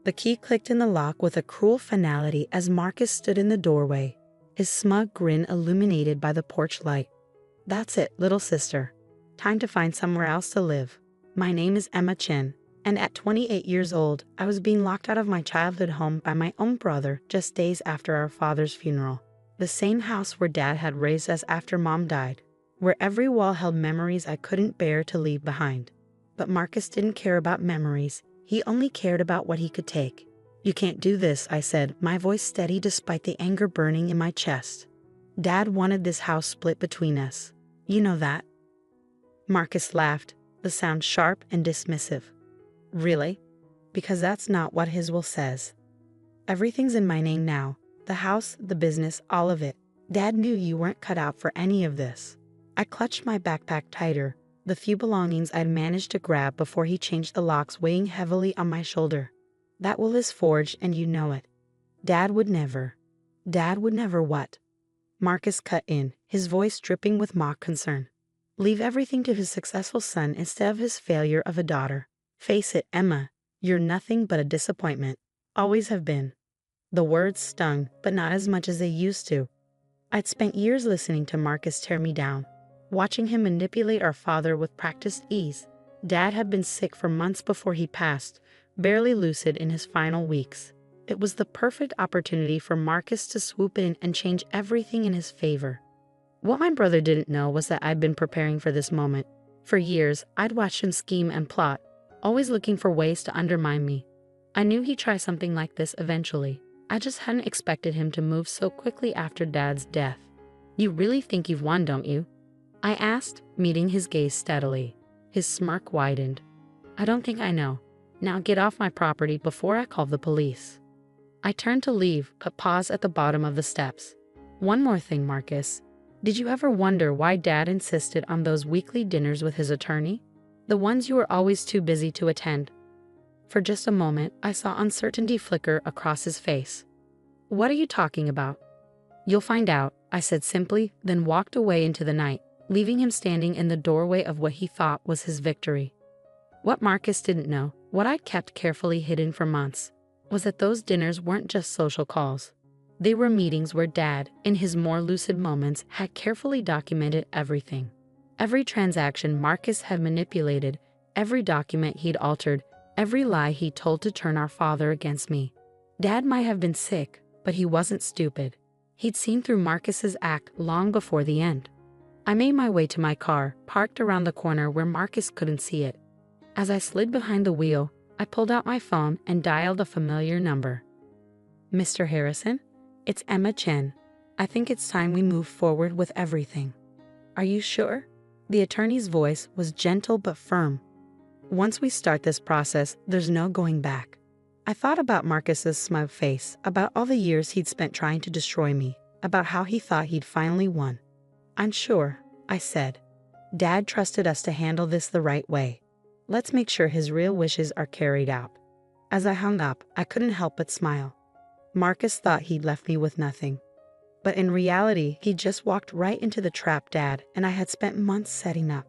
The key clicked in the lock with a cruel finality as Marcus stood in the doorway, his smug grin illuminated by the porch light. "That's it, little sister. Time to find somewhere else to live. My name is Emma Chin, and at 28 years old, I was being locked out of my childhood home by my own brother just days after our father's funeral. The same house where Dad had raised us after Mom died, where every wall held memories I couldn't bear to leave behind. But Marcus didn't care about memories. He only cared about what he could take. "You can't do this," I said, my voice steady despite the anger burning in my chest. "Dad wanted this house split between us. You know that." Marcus laughed, the sound sharp and dismissive. "Really? Because that's not what his will says. Everything's in my name now. The house, the business, all of it. Dad knew you weren't cut out for any of this." I clutched my backpack tighter, the few belongings I'd managed to grab before he changed the locks weighing heavily on my shoulder. "That will is forged and you know it. Dad would never." "Dad would never what?" Marcus cut in, his voice dripping with mock concern. "Leave everything to his successful son instead of his failure of a daughter. Face it, Emma, you're nothing but a disappointment. Always have been." The words stung, but not as much as they used to. I'd spent years listening to Marcus tear me down, watching him manipulate our father with practiced ease. Dad had been sick for months before he passed, barely lucid in his final weeks. It was the perfect opportunity for Marcus to swoop in and change everything in his favor. What my brother didn't know was that I'd been preparing for this moment. For years, I'd watched him scheme and plot, always looking for ways to undermine me. I knew he'd try something like this eventually. I just hadn't expected him to move so quickly after Dad's death. "You really think you've won, don't you?" I asked, meeting his gaze steadily. His smirk widened. "I don't think I know. Now get off my property before I call the police." I turned to leave, but paused at the bottom of the steps. "One more thing, Marcus. Did you ever wonder why Dad insisted on those weekly dinners with his attorney? The ones you were always too busy to attend?" For just a moment, I saw uncertainty flicker across his face. "What are you talking about?" "You'll find out," I said simply, then walked away into the night, leaving him standing in the doorway of what he thought was his victory. What Marcus didn't know, what I'd kept carefully hidden for months, was that those dinners weren't just social calls. They were meetings where Dad, in his more lucid moments, had carefully documented everything. Every transaction Marcus had manipulated, every document he'd altered, every lie he told to turn our father against me. Dad might have been sick, but he wasn't stupid. He'd seen through Marcus's act long before the end. I made my way to my car, parked around the corner where Marcus couldn't see it. As I slid behind the wheel, I pulled out my phone and dialed a familiar number. "Mr. Harrison? It's Emma Chen. I think it's time we move forward with everything." "Are you sure?" The attorney's voice was gentle but firm. "Once we start this process, there's no going back." I thought about Marcus's smug face, about all the years he'd spent trying to destroy me, about how he thought he'd finally won. "I'm sure," I said. "Dad trusted us to handle this the right way. Let's make sure his real wishes are carried out." As I hung up, I couldn't help but smile. Marcus thought he'd left me with nothing. But in reality, he'd just walked right into the trap Dad and I had spent months setting up.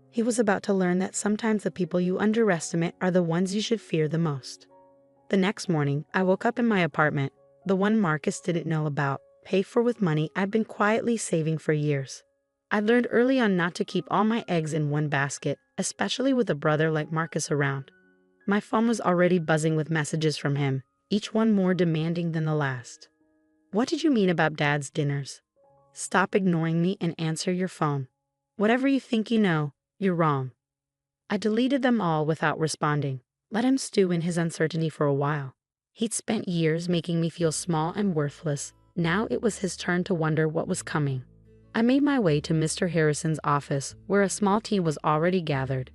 He was about to learn that sometimes the people you underestimate are the ones you should fear the most. The next morning, I woke up in my apartment, the one Marcus didn't know about, paid for with money I'd been quietly saving for years. I learned early on not to keep all my eggs in one basket, especially with a brother like Marcus around. My phone was already buzzing with messages from him, each one more demanding than the last. "What did you mean about Dad's dinners? Stop ignoring me and answer your phone. Whatever you think you know, you're wrong." I deleted them all without responding. Let him stew in his uncertainty for a while. He'd spent years making me feel small and worthless. Now it was his turn to wonder what was coming. I made my way to Mr. Harrison's office, where a small team was already gathered.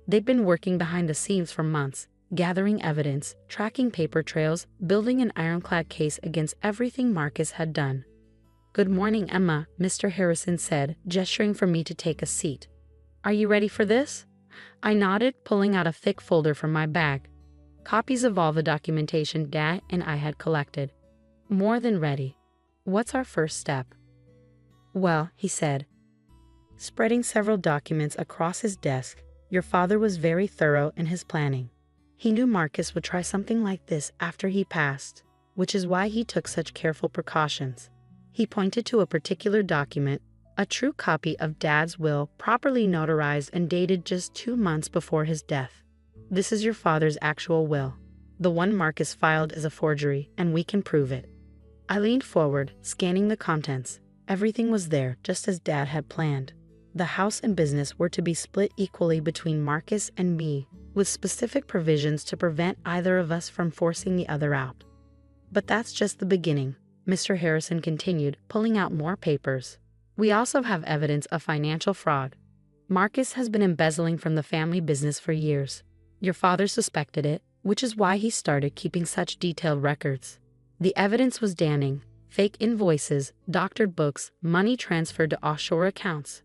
They'd been working behind the scenes for months, gathering evidence, tracking paper trails, building an ironclad case against everything Marcus had done. "Good morning, Emma," Mr. Harrison said, gesturing for me to take a seat. "Are you ready for this?" I nodded, pulling out a thick folder from my bag. Copies of all the documentation Dad and I had collected. "More than ready. What's our first step?" "Well," he said, spreading several documents across his desk, "your father was very thorough in his planning. He knew Marcus would try something like this after he passed, which is why he took such careful precautions. He pointed to a particular document, a true copy of Dad's will, properly notarized and dated just 2 months before his death. This is your father's actual will. The one Marcus filed is a forgery, and we can prove it. I leaned forward, scanning the contents. Everything was there, just as Dad had planned. The house and business were to be split equally between Marcus and me, with specific provisions to prevent either of us from forcing the other out. But that's just the beginning, Mr. Harrison continued, pulling out more papers. We also have evidence of financial fraud. Marcus has been embezzling from the family business for years. Your father suspected it, which is why he started keeping such detailed records. The evidence was damning: fake invoices, doctored books, money transferred to offshore accounts.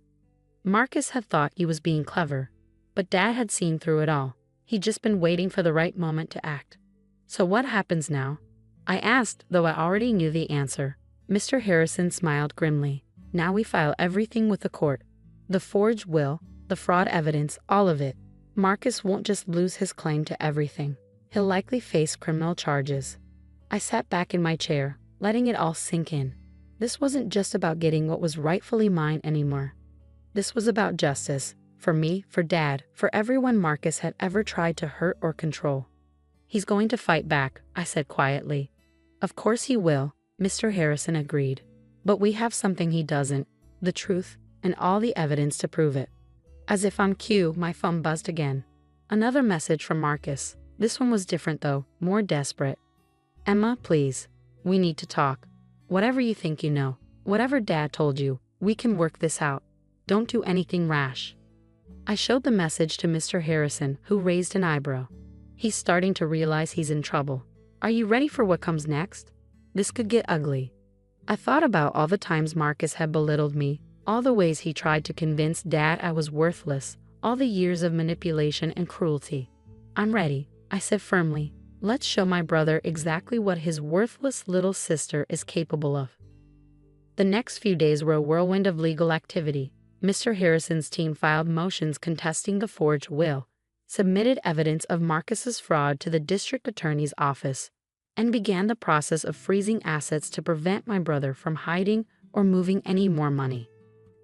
Marcus had thought he was being clever, but Dad had seen through it all. He'd just been waiting for the right moment to act. So what happens now? I asked, though I already knew the answer. Mr. Harrison smiled grimly. Now we file everything with the court. The forged will, the fraud evidence, all of it. Marcus won't just lose his claim to everything. He'll likely face criminal charges. I sat back in my chair, letting it all sink in. This wasn't just about getting what was rightfully mine anymore. This was about justice, for me, for Dad, for everyone Marcus had ever tried to hurt or control. He's going to fight back, I said quietly. Of course he will, Mr. Harrison agreed. But we have something he doesn't: the truth, and all the evidence to prove it. As if on cue, my phone buzzed again. Another message from Marcus. This one was different though, more desperate. Emma, please. We need to talk. Whatever you think you know, whatever Dad told you, we can work this out. Don't do anything rash. I showed the message to Mr. Harrison, who raised an eyebrow. He's starting to realize he's in trouble. Are you ready for what comes next? This could get ugly. I thought about all the times Marcus had belittled me, all the ways he tried to convince Dad I was worthless, all the years of manipulation and cruelty. I'm ready, I said firmly. Let's show my brother exactly what his worthless little sister is capable of. The next few days were a whirlwind of legal activity. Mr. Harrison's team filed motions contesting the forged will, submitted evidence of Marcus's fraud to the district attorney's office, and began the process of freezing assets to prevent my brother from hiding or moving any more money.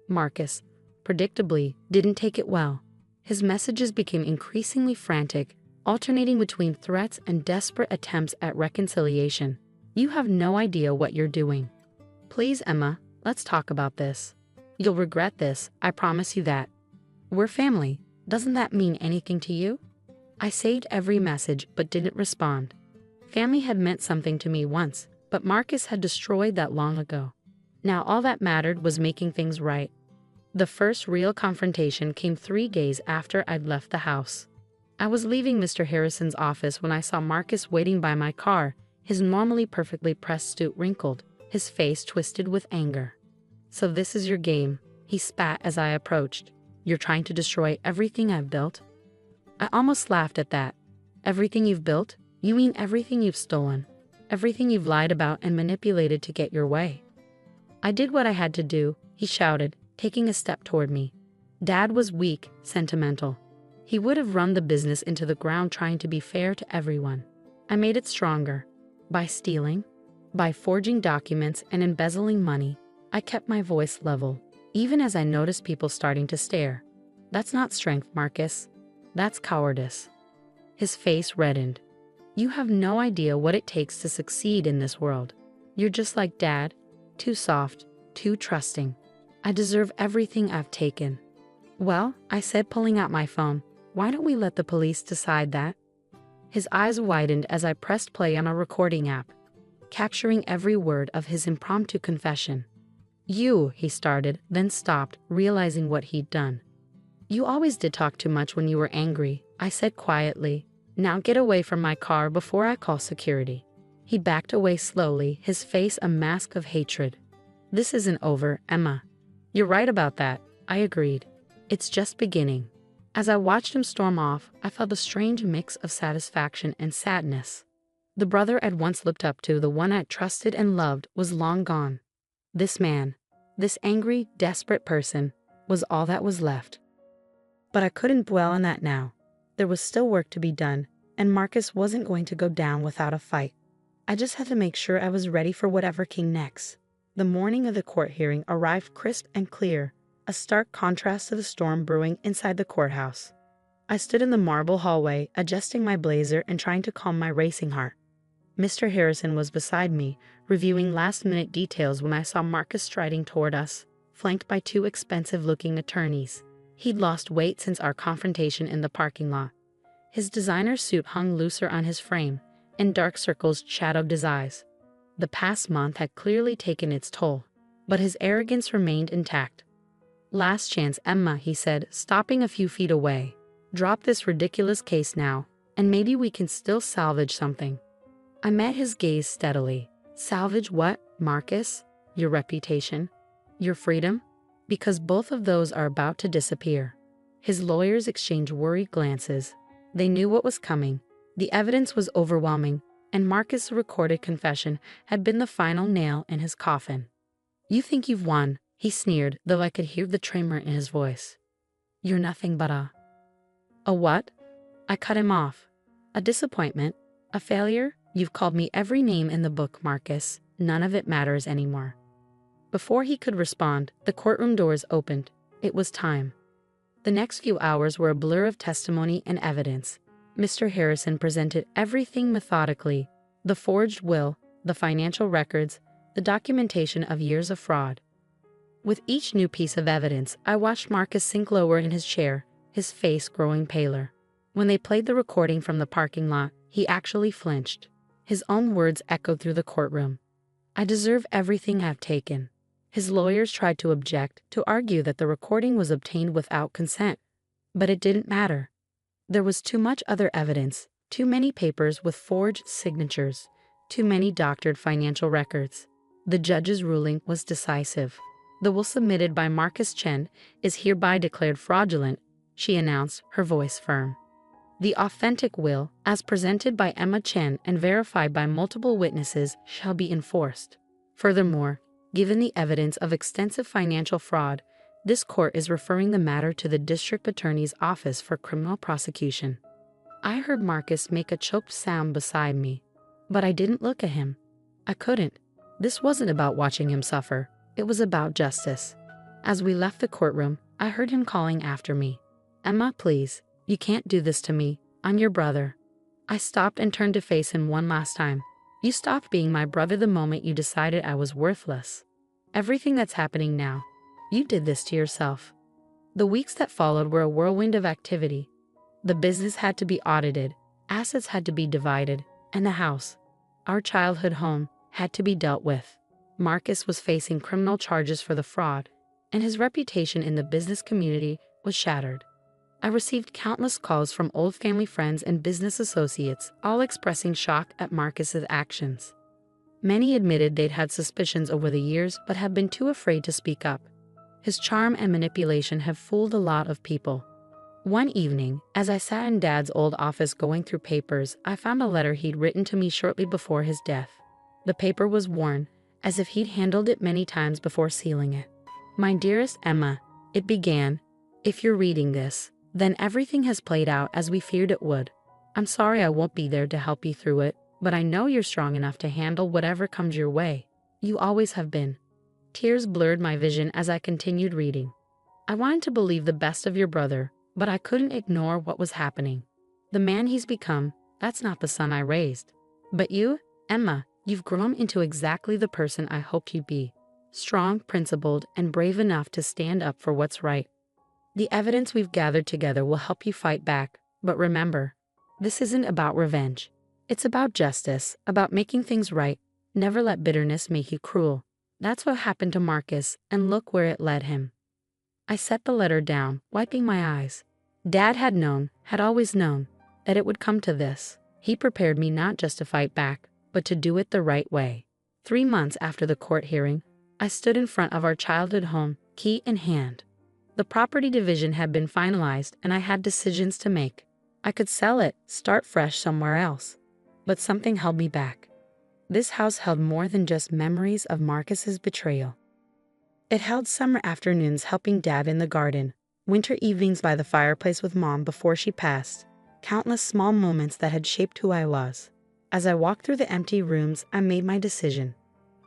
Marcus, predictably, didn't take it well. His messages became increasingly frantic, alternating between threats and desperate attempts at reconciliation. You have no idea what you're doing. Please, Emma, let's talk about this. You'll regret this, I promise you that. We're family. Doesn't that mean anything to you? I saved every message but didn't respond. Family had meant something to me once, but Marcus had destroyed that long ago. Now all that mattered was making things right. The first real confrontation came 3 days after I'd left the house. I was leaving Mr. Harrison's office when I saw Marcus waiting by my car, his normally perfectly pressed suit wrinkled, his face twisted with anger. So this is your game, he spat as I approached. You're trying to destroy everything I've built? I almost laughed at that. Everything you've built? You mean everything you've stolen? Everything you've lied about and manipulated to get your way? I did what I had to do, he shouted, taking a step toward me. Dad was weak, sentimental. He would have run the business into the ground trying to be fair to everyone. I made it stronger. By stealing, by forging documents and embezzling money, I kept my voice level, even as I noticed people starting to stare. That's not strength, Marcus. That's cowardice. His face reddened. You have no idea what it takes to succeed in this world. You're just like Dad, too soft, too trusting. I deserve everything I've taken. Well, I said, pulling out my phone, why don't we let the police decide that? His eyes widened as I pressed play on a recording app, capturing every word of his impromptu confession. He started, then stopped, realizing what he'd done. You always did talk too much when you were angry, I said quietly. Now get away from my car before I call security. He backed away slowly, his face a mask of hatred. This isn't over, Emma. You're right about that, I agreed. It's just beginning. As I watched him storm off, I felt a strange mix of satisfaction and sadness. The brother I'd once looked up to, the one I'd trusted and loved, was long gone. This man, this angry, desperate person, was all that was left. But I couldn't dwell on that now. There was still work to be done, and Marcus wasn't going to go down without a fight. I just had to make sure I was ready for whatever came next. The morning of the court hearing arrived crisp and clear, a stark contrast to the storm brewing inside the courthouse. I stood in the marble hallway, adjusting my blazer and trying to calm my racing heart. Mr. Harrison was beside me, reviewing last-minute details when I saw Marcus striding toward us, flanked by two expensive-looking attorneys. He'd lost weight since our confrontation in the parking lot. His designer suit hung looser on his frame, and dark circles shadowed his eyes. The past month had clearly taken its toll, but his arrogance remained intact. "Last chance, Emma," he said, stopping a few feet away. "Drop this ridiculous case now, and maybe we can still salvage something." I met his gaze steadily. "Salvage what, Marcus? Your reputation? Your freedom? Because both of those are about to disappear." His lawyers exchanged worried glances. They knew what was coming. The evidence was overwhelming, and Marcus' recorded confession had been the final nail in his coffin. "You think you've won," he sneered, though I could hear the tremor in his voice. "You're nothing but a what?" I cut him off. "A disappointment, a failure. You've called me every name in the book, Marcus. None of it matters anymore." Before he could respond, the courtroom doors opened. It was time. The next few hours were a blur of testimony and evidence. Mr. Harrison presented everything methodically: the forged will, the financial records, the documentation of years of fraud. With each new piece of evidence, I watched Marcus sink lower in his chair, his face growing paler. When they played the recording from the parking lot, he actually flinched. His own words echoed through the courtroom. "I deserve everything I've taken." His lawyers tried to object, to argue that the recording was obtained without consent. But it didn't matter. There was too much other evidence, too many papers with forged signatures, too many doctored financial records. The judge's ruling was decisive. "The will submitted by Marcus Chen is hereby declared fraudulent," she announced, her voice firm. "The authentic will, as presented by Emma Chen and verified by multiple witnesses, shall be enforced. Furthermore, given the evidence of extensive financial fraud, this court is referring the matter to the District Attorney's Office for criminal prosecution." I heard Marcus make a choked sound beside me, but I didn't look at him. I couldn't. This wasn't about watching him suffer. It was about justice. As we left the courtroom, I heard him calling after me. "Emma, please, you can't do this to me. I'm your brother." I stopped and turned to face him one last time. "You stopped being my brother the moment you decided I was worthless. Everything that's happening now, you did this to yourself." The weeks that followed were a whirlwind of activity. The business had to be audited, assets had to be divided, and the house, our childhood home, had to be dealt with. Marcus was facing criminal charges for the fraud, and his reputation in the business community was shattered. I received countless calls from old family friends and business associates, all expressing shock at Marcus's actions. Many admitted they'd had suspicions over the years but had been too afraid to speak up. His charm and manipulation had fooled a lot of people. One evening, as I sat in Dad's old office going through papers, I found a letter he'd written to me shortly before his death. The paper was worn, as if he'd handled it many times before sealing it. "My dearest Emma," it began, "if you're reading this, then everything has played out as we feared it would. I'm sorry I won't be there to help you through it, but I know you're strong enough to handle whatever comes your way. You always have been." Tears blurred my vision as I continued reading. I wanted to believe the best of your brother, but I couldn't ignore what was happening. The man he's become, that's not the son I raised. But you, Emma, you've grown into exactly the person I hoped you'd be. Strong, principled, and brave enough to stand up for what's right. The evidence we've gathered together will help you fight back, but remember, this isn't about revenge. It's about justice, about making things right. Never let bitterness make you cruel. That's what happened to Marcus, and look where it led him. I set the letter down, wiping my eyes. Dad had known, had always known, that it would come to this. He prepared me not just to fight back, but to do it the right way. 3 months after the court hearing, I stood in front of our childhood home, key in hand. The property division had been finalized, and I had decisions to make. I could sell it, start fresh somewhere else. But something held me back. This house held more than just memories of Marcus's betrayal. It held summer afternoons helping Dad in the garden, winter evenings by the fireplace with Mom before she passed, Countless small moments that had shaped who I was. As I walked through the empty rooms, I made my decision.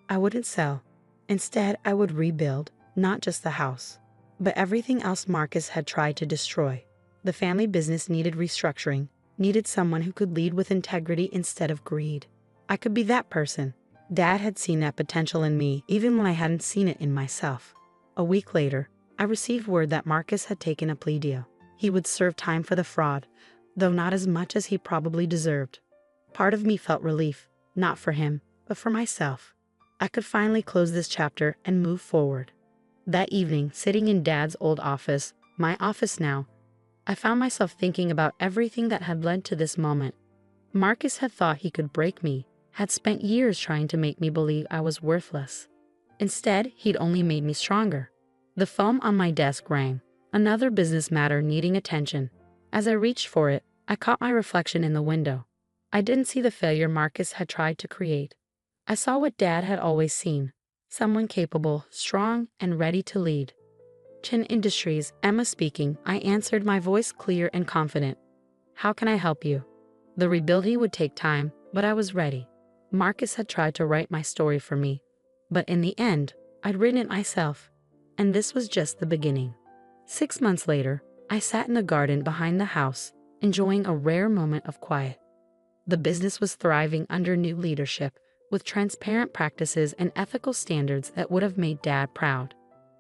I wouldn't sell. Instead, I would rebuild, not just the house, but everything else Marcus had tried to destroy. The family business needed restructuring, needed someone who could lead with integrity instead of greed. I could be that person. Dad had seen that potential in me even when I hadn't seen it in myself. A week later, I received word that Marcus had taken a plea deal. He would serve time for the fraud, though not as much as he probably deserved. Part of me felt relief, not for him, but for myself. I could finally close this chapter and move forward. That evening, sitting in Dad's old office, my office now, I found myself thinking about everything that had led to this moment. Marcus had thought he could break me, had spent years trying to make me believe I was worthless. Instead, he'd only made me stronger. The phone on my desk rang, another business matter needing attention. As I reached for it, I caught my reflection in the window. I didn't see the failure Marcus had tried to create. I saw what Dad had always seen, someone capable, strong, and ready to lead. Chin Industries, Emma speaking, I answered, my voice clear and confident. How can I help you? The rebuilding would take time, but I was ready. Marcus had tried to write my story for me, but in the end, I'd written it myself, and this was just the beginning. 6 months later, I sat in the garden behind the house, enjoying a rare moment of quiet. The business was thriving under new leadership, with transparent practices and ethical standards that would have made Dad proud.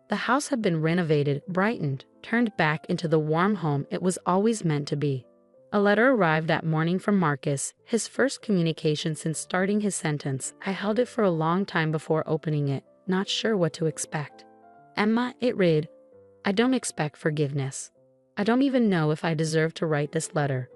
The house had been renovated, brightened, turned back into the warm home it was always meant to be. A letter arrived that morning from Marcus, his first communication since starting his sentence. I held it for a long time before opening it, not sure what to expect. Emma, it read, I don't expect forgiveness. I don't even know if I deserve to write this letter.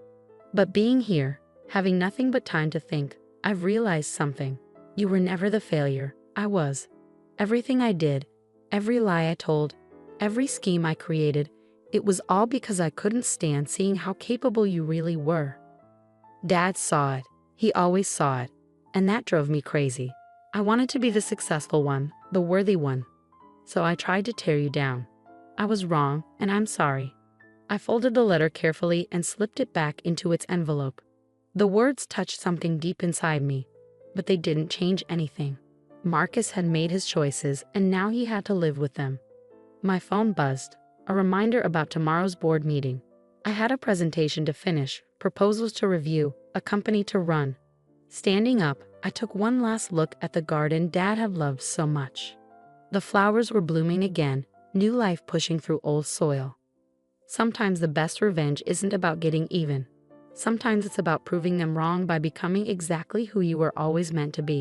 But being here, having nothing but time to think, I've realized something. You were never the failure. I was. Everything I did, every lie I told, every scheme I created, it was all because I couldn't stand seeing how capable you really were. Dad saw it. He always saw it. And that drove me crazy. I wanted to be the successful one, the worthy one. So I tried to tear you down. I was wrong, and I'm sorry. I folded the letter carefully and slipped it back into its envelope. The words touched something deep inside me, but they didn't change anything. Marcus had made his choices, and now he had to live with them. My phone buzzed, a reminder about tomorrow's board meeting. I had a presentation to finish, proposals to review, a company to run. Standing up, I took one last look at the garden Dad had loved so much. The flowers were blooming again, new life pushing through old soil. Sometimes the best revenge isn't about getting even. Sometimes it's about proving them wrong by becoming exactly who you were always meant to be.